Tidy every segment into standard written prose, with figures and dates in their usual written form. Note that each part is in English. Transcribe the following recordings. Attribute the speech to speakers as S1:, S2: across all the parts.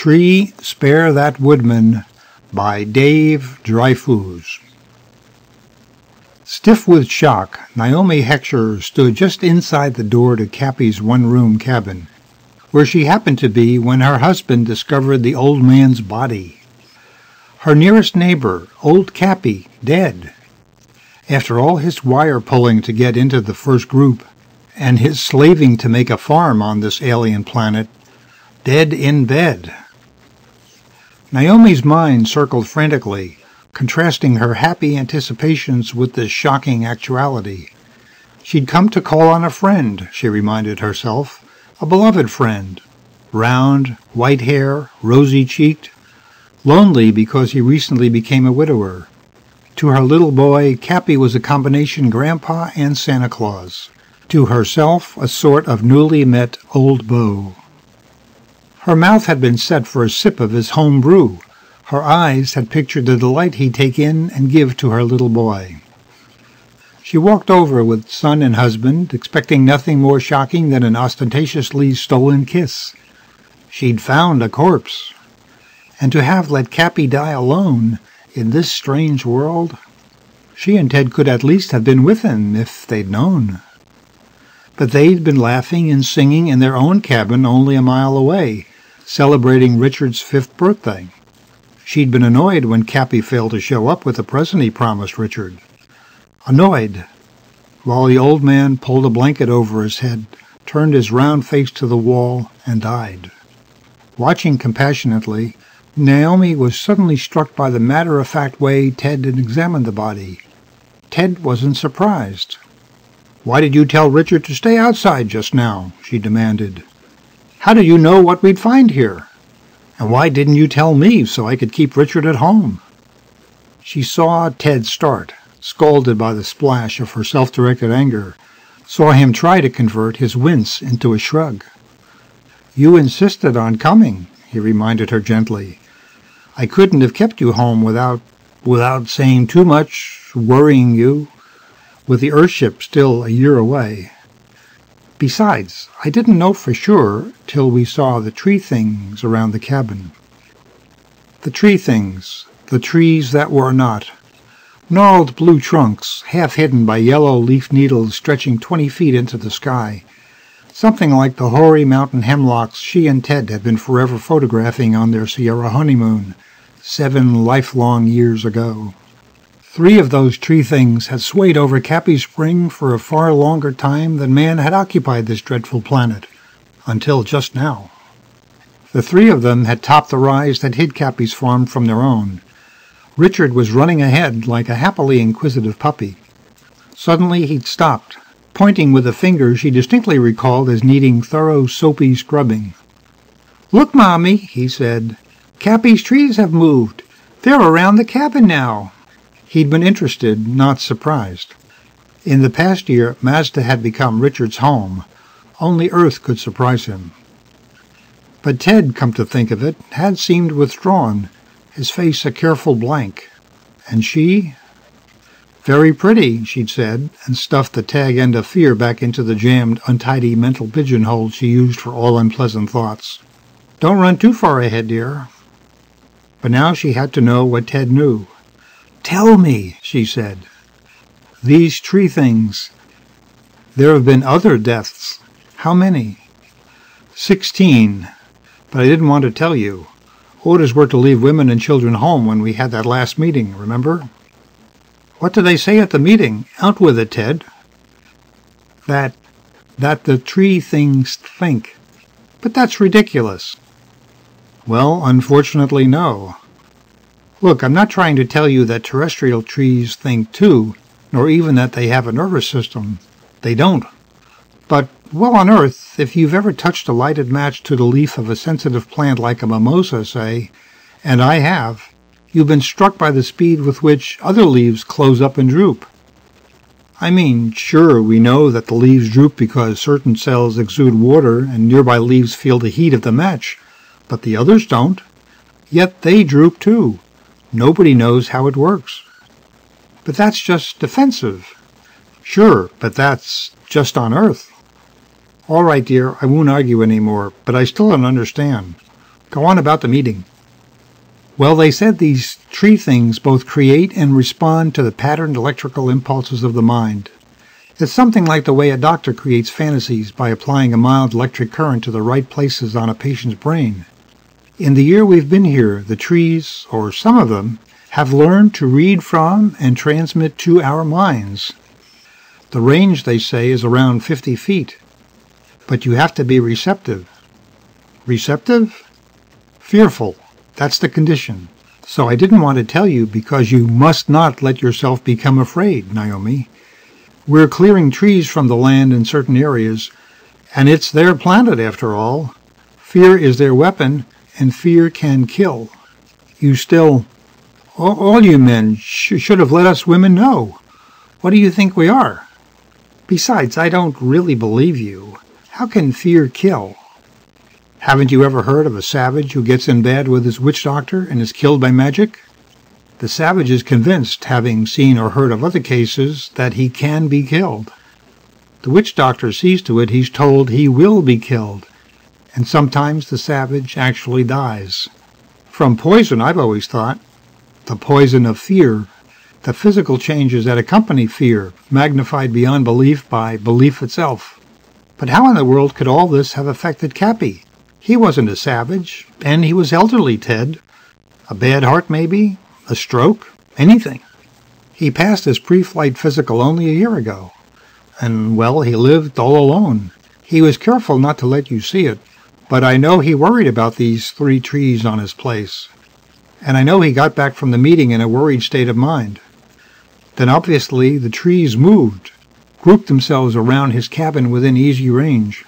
S1: Tree, Spare That Woodman by Dave Dreyfus. Stiff with shock, Naomi Heckscher stood just inside the door to Cappy's one-room cabin, where she happened to be when her husband discovered the old man's body. Her nearest neighbor, old Cappy, dead. After all his wire-pulling to get into the first group, and his slaving to make a farm on this alien planet, dead in bed. Naomi's mind circled frantically, contrasting her happy anticipations with this shocking actuality. She'd come to call on a friend, she reminded herself, a beloved friend. Round, white hair, rosy-cheeked, lonely because he recently became a widower. To her little boy, Cappy was a combination grandpa and Santa Claus. To herself, a sort of newly met old beau. Her mouth had been set for a sip of his home brew. Her eyes had pictured the delight he'd take in and give to her little boy. She walked over with son and husband, expecting nothing more shocking than an ostentatiously stolen kiss. She'd found a corpse. And to have let Cappy die alone in this strange world, she and Ted could at least have been with him if they'd known. But they'd been laughing and singing in their own cabin only a mile away, celebrating Richard's 5th birthday. She'd been annoyed when Cappy failed to show up with the present he promised Richard. Annoyed, while the old man pulled a blanket over his head, turned his round face to the wall, and died. Watching compassionately, Naomi was suddenly struck by the matter-of-fact way Ted had examined the body. Ted wasn't surprised. "Why did you tell Richard to stay outside just now?" she demanded. "How did you know what we'd find here? And why didn't you tell me so I could keep Richard at home?" She saw Ted start, scalded by the splash of her self-directed anger, saw him try to convert his wince into a shrug. "You insisted on coming," he reminded her gently. "I couldn't have kept you home without saying too much, worrying you, with the Earthship still a year away. Besides, I didn't know for sure till we saw the tree things around the cabin." The tree things, the trees that were not. Gnarled blue trunks, half hidden by yellow leaf needles stretching 20 feet into the sky. Something like the hoary mountain hemlocks she and Ted had been forever photographing on their Sierra honeymoon, 7 lifelong years ago. 3 of those tree things had swayed over Cappy Spring for a far longer time than man had occupied this dreadful planet, until just now. The 3 of them had topped the rise that hid Cappy's farm from their own. Richard was running ahead like a happily inquisitive puppy. Suddenly he'd stopped, pointing with a finger she distinctly recalled as needing thorough soapy scrubbing. "Look, Mommy," he said. "Cappy's trees have moved. They're around the cabin now." He'd been interested, not surprised. In the past year, Mazda had become Richard's home. Only Earth could surprise him. But Ted, come to think of it, had seemed withdrawn, his face a careful blank. And she? "Very pretty," she'd said, and stuffed the tag end of fear back into the jammed, untidy mental pigeonhole she used for all unpleasant thoughts. "Don't run too far ahead, dear." But now she had to know what Ted knew. "Tell me," she said. "These tree things. There have been other deaths. How many?" 16. But I didn't want to tell you. Orders were to leave women and children home when we had that last meeting, remember?" "What did they say at the meeting? Out with it, Ted." That the tree things think. But that's ridiculous." "Well, unfortunately, no. Look, I'm not trying to tell you that terrestrial trees think too, nor even that they have a nervous system. They don't. But, well, on Earth, if you've ever touched a lighted match to the leaf of a sensitive plant like a mimosa, say, and I have, you've been struck by the speed with which other leaves close up and droop. I mean, sure, we know that the leaves droop because certain cells exude water and nearby leaves feel the heat of the match, but the others don't. Yet they droop too. Nobody knows how it works. But that's just defensive. Sure, but that's just on Earth. All right, dear, I won't argue anymore, but I still don't understand. Go on about the meeting. Well, they said these tree things both create and respond to the patterned electrical impulses of the mind. It's something like the way a doctor creates fantasies by applying a mild electric current to the right places on a patient's brain. In the year we've been here, the trees, or some of them, have learned to read from and transmit to our minds. The range, they say, is around 50 feet. But you have to be receptive. Receptive? Fearful. That's the condition. So I didn't want to tell you because you must not let yourself become afraid, Naomi. We're clearing trees from the land in certain areas, and it's their planet after all. Fear is their weapon, and fear can kill. You still... All you men should have let us women know. What do you think we are? Besides, I don't really believe you. How can fear kill? Haven't you ever heard of a savage who gets in bed with his witch doctor and is killed by magic? The savage is convinced, having seen or heard of other cases, that he can be killed. The witch doctor sees to it he's told he will be killed, and sometimes the savage actually dies. From poison, I've always thought. The poison of fear, the physical changes that accompany fear, magnified beyond belief by belief itself. But how in the world could all this have affected Cappy? He wasn't a savage, and he was elderly, Ted. A bad heart, maybe? A stroke? Anything. He passed his pre-flight physical only a year ago. And, well, he lived all alone. He was careful not to let you see it, but I know he worried about these 3 trees on his place. And I know he got back from the meeting in a worried state of mind. Then obviously the trees moved, grouped themselves around his cabin within easy range.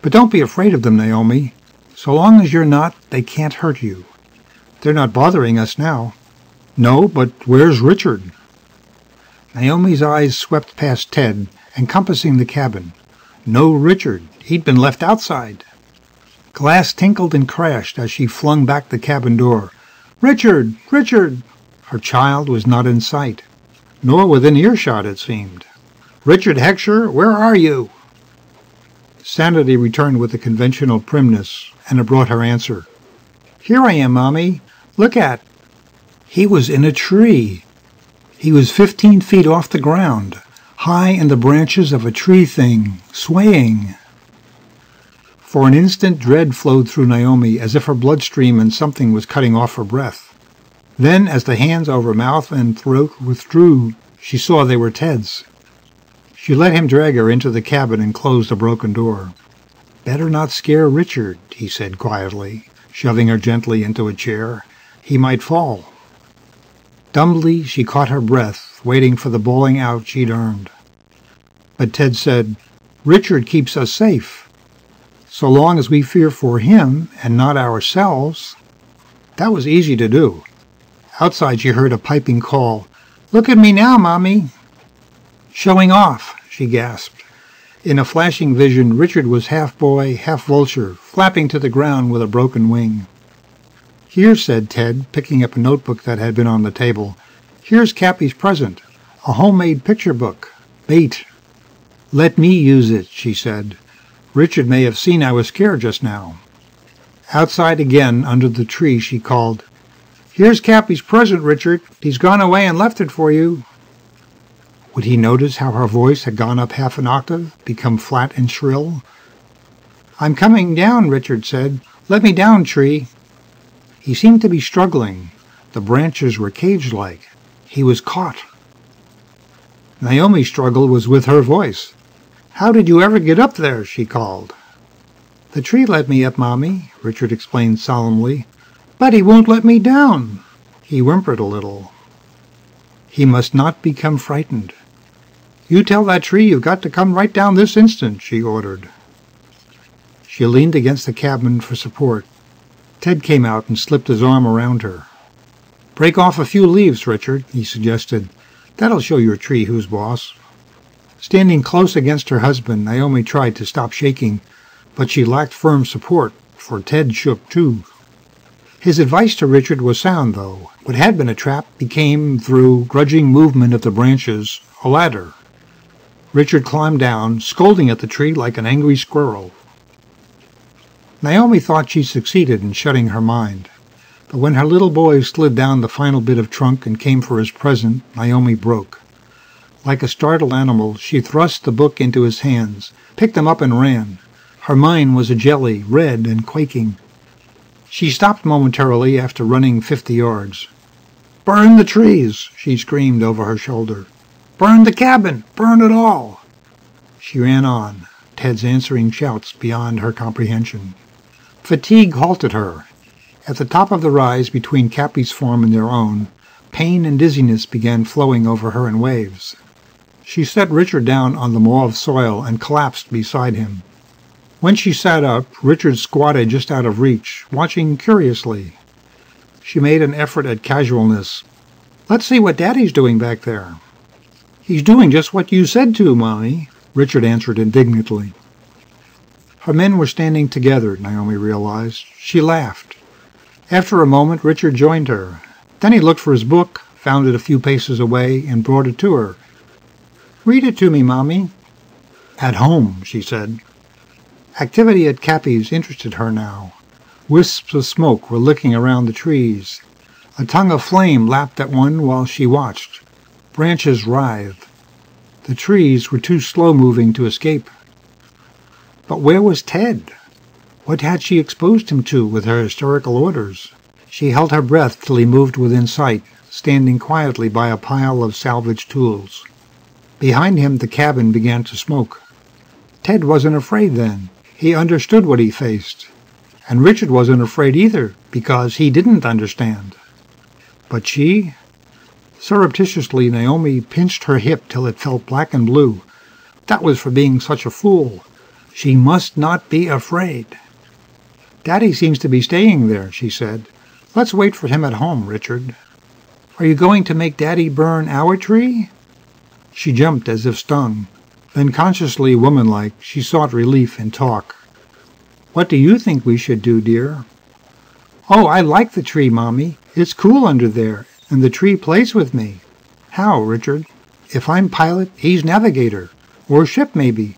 S1: But don't be afraid of them, Naomi. So long as you're not, they can't hurt you. They're not bothering us now. No, but where's Richard? Naomi's eyes swept past Ted, encompassing the cabin. No Richard. He'd been left outside. Glass tinkled and crashed as she flung back the cabin door. Richard! Richard! Her child was not in sight, nor within earshot, it seemed. Richard Heckscher, where are you? Sanity returned with the conventional primness, and it brought her answer. Here I am, Mommy. Look at... He was in a tree. He was 15 feet off the ground, high in the branches of a tree thing, swaying. For an instant, dread flowed through Naomi as if her bloodstream and something was cutting off her breath. Then, as the hands over mouth and throat withdrew, she saw they were Ted's. She let him drag her into the cabin and close the broken door. Better not scare Richard, he said quietly, shoving her gently into a chair. He might fall. Dumbly, she caught her breath, waiting for the bawling out she'd earned. But Ted said, Richard keeps us safe. So long as we fear for him and not ourselves. That was easy to do. Outside she heard a piping call. Look at me now, Mommy. Showing off, she gasped. In a flashing vision, Richard was half boy, half vulture, flapping to the ground with a broken wing. Here, said Ted, picking up a notebook that had been on the table. Here's Cappy's present, a homemade picture book. Bait. Let me use it, she said. Richard may have seen I was scared just now. Outside again, under the tree, she called, Here's Cappy's present, Richard. He's gone away and left it for you. Would he notice how her voice had gone up half an octave, become flat and shrill? I'm coming down, Richard said. Let me down, tree. He seemed to be struggling. The branches were cage-like. He was caught. Naomi's struggle was with her voice. How did you ever get up there? She called. The tree let me up, Mommy, Richard explained solemnly. But he won't let me down. He whimpered a little. He must not become frightened. You tell that tree you've got to come right down this instant, she ordered. She leaned against the cabin for support. Ted came out and slipped his arm around her. Break off a few leaves, Richard, he suggested. That'll show your tree who's boss. Standing close against her husband, Naomi tried to stop shaking, but she lacked firm support, for Ted shook too. His advice to Richard was sound, though. What had been a trap became, through grudging movement of the branches, a ladder. Richard climbed down, scolding at the tree like an angry squirrel. Naomi thought she succeeded in shutting her mind. But when her little boy slid down the final bit of trunk and came for his present, Naomi broke. Like a startled animal, she thrust the book into his hands, picked him up and ran. Her mind was a jelly, red and quaking. She stopped momentarily after running 50 yards. "Burn the trees!" she screamed over her shoulder. "Burn the cabin! Burn it all!" She ran on, Ted's answering shouts beyond her comprehension. Fatigue halted her. At the top of the rise between Cappy's farm and their own, pain and dizziness began flowing over her in waves. She set Richard down on the mauve soil and collapsed beside him. When she sat up, Richard squatted just out of reach, watching curiously. She made an effort at casualness. "Let's see what Daddy's doing back there." "He's doing just what you said to, Mommy," Richard answered indignantly. Her men were standing together, Naomi realized. She laughed. After a moment, Richard joined her. Then he looked for his book, found it a few paces away, and brought it to her. "Read it to me, Mommy." "At home," she said. Activity at Cappy's interested her now. Wisps of smoke were licking around the trees. A tongue of flame lapped at one while she watched. Branches writhed. The trees were too slow-moving to escape. But where was Ted? What had she exposed him to with her hysterical orders? She held her breath till he moved within sight, standing quietly by a pile of salvaged tools. Behind him, the cabin began to smoke. Ted wasn't afraid then. He understood what he faced. And Richard wasn't afraid either, because he didn't understand. But she? Surreptitiously, Naomi pinched her hip till it felt black and blue. That was for being such a fool. She must not be afraid. "Daddy seems to be staying there," she said. "Let's wait for him at home, Richard." "Are you going to make Daddy burn our tree?" She jumped as if stung. Then, consciously womanlike, she sought relief in talk. "What do you think we should do, dear?" "Oh, I like the tree, Mommy. It's cool under there, and the tree plays with me." "How, Richard?" "If I'm pilot, he's navigator. Or ship, maybe.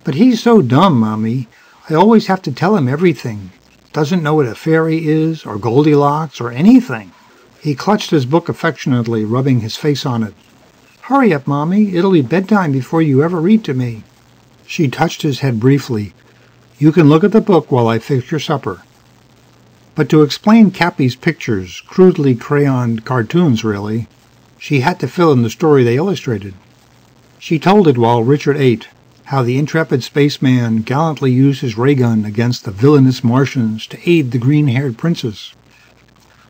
S1: But he's so dumb, Mommy. I always have to tell him everything. Doesn't know what a fairy is, or Goldilocks, or anything." He clutched his book affectionately, rubbing his face on it. "Hurry up, Mommy. It'll be bedtime before you ever read to me." She touched his head briefly. "You can look at the book while I fix your supper." But to explain Cappy's pictures, crudely crayoned cartoons really, she had to fill in the story they illustrated. She told it while Richard ate, how the intrepid spaceman gallantly used his ray gun against the villainous Martians to aid the green-haired princess.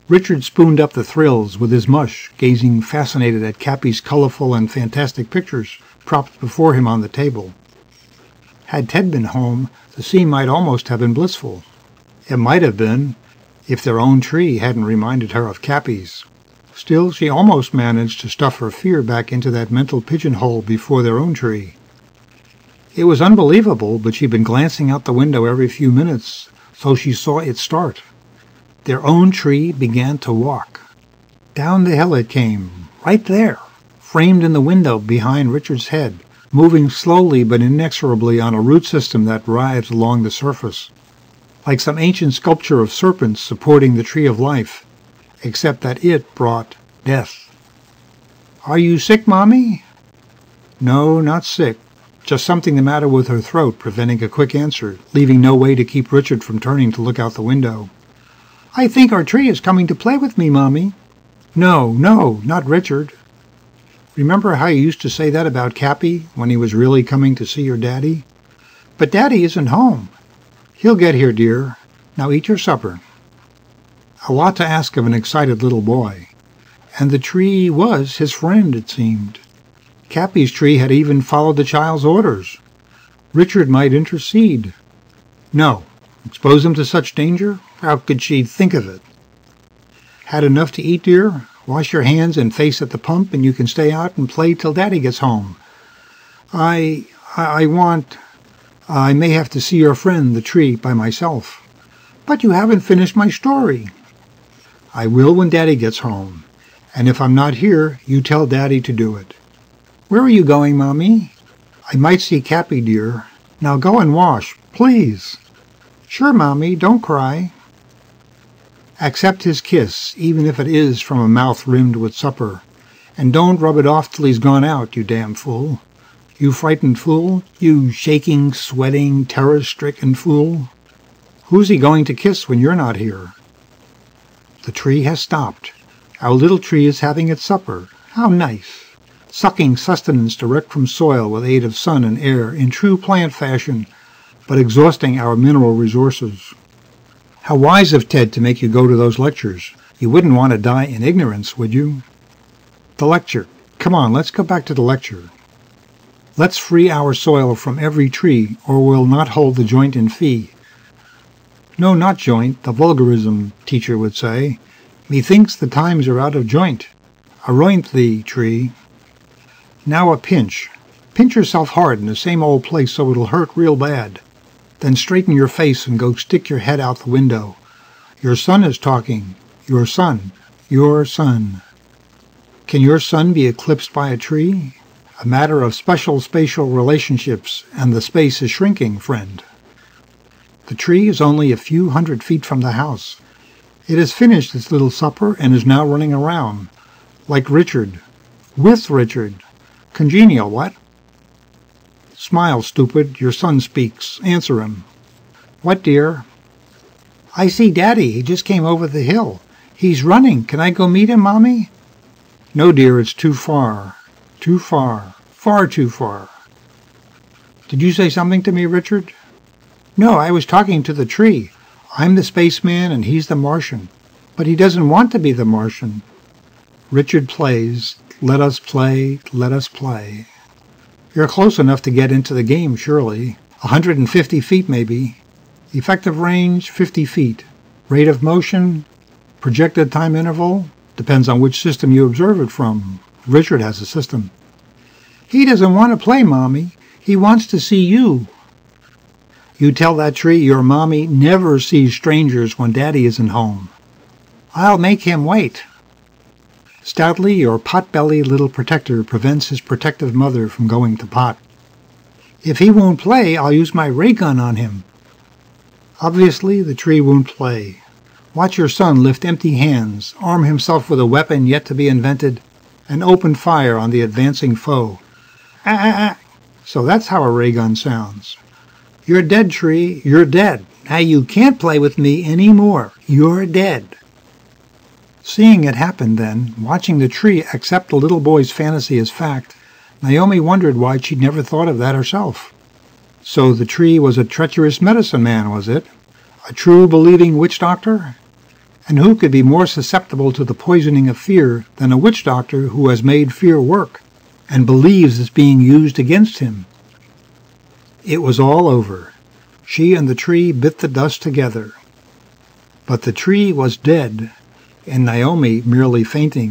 S1: Richard spooned up the thrills with his mush, gazing fascinated at Cappy's colorful and fantastic pictures propped before him on the table. Had Ted been home, the scene might almost have been blissful. It might have been, if their own tree hadn't reminded her of Cappy's. Still, she almost managed to stuff her fear back into that mental pigeonhole before their own tree. It was unbelievable, but she'd been glancing out the window every few minutes, so she saw it start. Their own tree began to walk. Down the hill it came, right there, framed in the window behind Richard's head, moving slowly but inexorably on a root system that writhed along the surface, like some ancient sculpture of serpents supporting the tree of life, except that it brought death. "Are you sick, Mommy?" No, not sick. Just something the matter with her throat, preventing a quick answer, leaving no way to keep Richard from turning to look out the window. "I think our tree is coming to play with me, Mommy." No, not Richard. Remember how you used to say that about Cappy when he was really coming to see your Daddy? "But Daddy isn't home." "He'll get here, dear. Now eat your supper." A lot to ask of an excited little boy. And the tree was his friend, it seemed. Cappy's tree had even followed the child's orders. Richard might intercede. No. Expose him to such danger? How could she think of it? "Had enough to eat, dear? Wash your hands and face at the pump and you can stay out and play till Daddy gets home." I may have to see your friend, the tree, by myself." "But you haven't finished my story." "I will when Daddy gets home. And if I'm not here, you tell Daddy to do it." "Where are you going, Mommy?" "I might see Cappy, dear. Now go and wash, please." Sure, Mommy, don't cry. Accept his kiss, even if it is from a mouth rimmed with supper. And don't rub it off till he's gone out, you damn fool. You frightened fool. You shaking, sweating, terror-stricken fool. Who's he going to kiss when you're not here? The tree has stopped. Our little tree is having its supper. How nice. Sucking sustenance direct from soil with aid of sun and air in true plant fashion, but exhausting our mineral resources. How wise of Ted to make you go to those lectures. You wouldn't want to die in ignorance, would you? The lecture. Come on, let's go back to the lecture. Let's free our soil from every tree, or we'll not hold the joint in fee. No, not joint, the vulgarism, teacher would say. Methinks the times are out of joint. Aroint thee, tree. Now a pinch. Pinch yourself hard in the same old place so it'll hurt real bad. Then straighten your face and go stick your head out the window. Your son is talking. Your son. Your son. Can your son be eclipsed by a tree? A matter of special spatial relationships, and the space is shrinking, friend. The tree is only a few 100 feet from the house. It has finished its little supper and is now running around. Like Richard. With Richard. Congenial, what? Smile, stupid. Your son speaks. Answer him. What, dear? I see Daddy. He just came over the hill. He's running. Can I go meet him, Mommy? No, dear, it's too far. Too far. Far too far. Did you say something to me, Richard? No, I was talking to the tree. I'm the spaceman and he's the Martian. But he doesn't want to be the Martian. Richard plays. Let us play. Let us play. You're close enough to get into the game, surely. 150 feet, maybe. Effective range, 50 feet. Rate of motion, projected time interval, depends on which system you observe it from. Richard has a system. He doesn't want to play, Mommy. He wants to see you. You tell that tree your Mommy never sees strangers when Daddy isn't home. I'll make him wait. Stoutly, your pot-bellied little protector prevents his protective mother from going to pot. If he won't play, I'll use my ray gun on him. Obviously, the tree won't play. Watch your son lift empty hands, arm himself with a weapon yet to be invented, and open fire on the advancing foe. So that's how a ray gun sounds. You're dead, tree. You're dead. Now you can't play with me anymore. You're dead. Seeing it happen then, watching the tree accept the little boy's fantasy as fact, Naomi wondered why she'd never thought of that herself. So the tree was a treacherous medicine man, was it? A true believing witch doctor? And who could be more susceptible to the poisoning of fear than a witch doctor who has made fear work and believes it's being used against him? It was all over. She and the tree bit the dust together. But the tree was dead, and Naomi merely fainting.